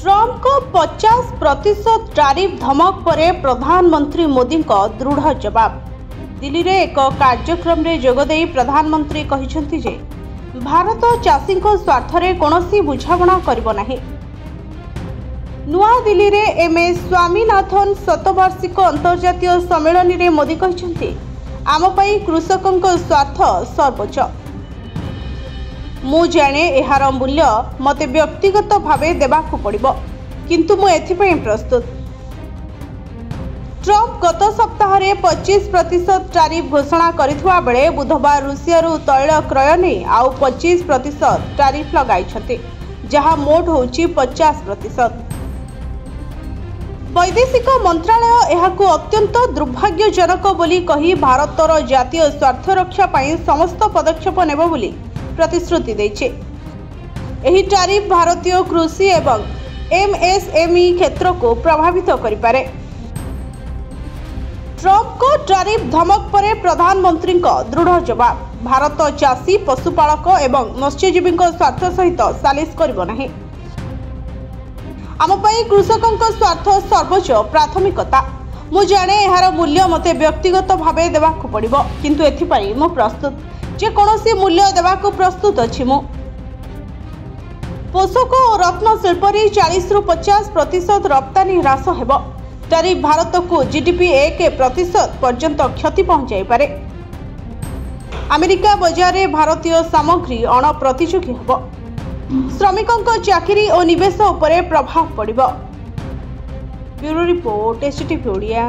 Trump को 50% tariff धमक पर प्रधानमंत्री मोदी का दृढ़ जवाब। दिल्ली रे एक कार्यक्रम रे जोगदेई प्रधानमंत्री कहिसेंति जे भारत चाषी स्वार्थ रे कोनोसी बुझामणा करिबो नाही। नुआ दिल्ली रे एमएस स्वामीनाथन शतवार्षिक अंतर्जातीय सम्मेलन रे मोदी कहिसेंति आम पई कृषकक स्वार्थ सर्वोच्च। मु जाने एहार मूल्य मते व्यक्तिगत भावे देबाकू पड़िबो, किंतु मु एथिपई प्रस्तुत। ट्रम्प गत सप्ताह 25% टैरिफ घोषणा करिथुआ बेले बुधवार रूसियारू तैल क्रय नै आउ 25% टैरिफ लगाइछथि, जहा मोट होउची 50%। वैदेशिक मंत्रालय एहाकू अत्यंत दुर्भाग्यजनक बोली कही भारतर जातीय स्वार्थ रक्षा पई समस्त पदक्षेप नेबो बोली प्रतिश्रुति देइछे। एही टैरिफ भारतीय कृषि एवं एमएसएमई क्षेत्र को प्रभावित करिपारे। ट्रम्प को टैरिफ धमक पर प्रधानमंत्री दृढ़ जवाब। भारत चाषी पशुपालक एवं मत्स्यजीवी स्वार्थ सहित सालिस करिबो नाही। आम पई कृषकक स्वार्थ सर्वोच्च प्राथमिकता। मु जाने एहार मूल्य मते व्यक्तिगत भावे देबाकू पड़िबो, किंतु एथिपई मु प्रस्तुत जे कोनोसी मूल्य देबाकू प्रस्तुत अछि। मु पोषक और रत्न शिल्प 40 ରୁ 50% रप्तानी ह्रास हेबो। टैरिफ भारत को जीडीपी 1% पर्यंत क्षति पहुंचाई पारे। अमेरिका बाजार में भारतीय सामग्री अणप्रतियोगी हेबो। श्रमिकों चाकरी और निवेश उपरे प्रभाव पड़िबो। Bureau report STV Odia.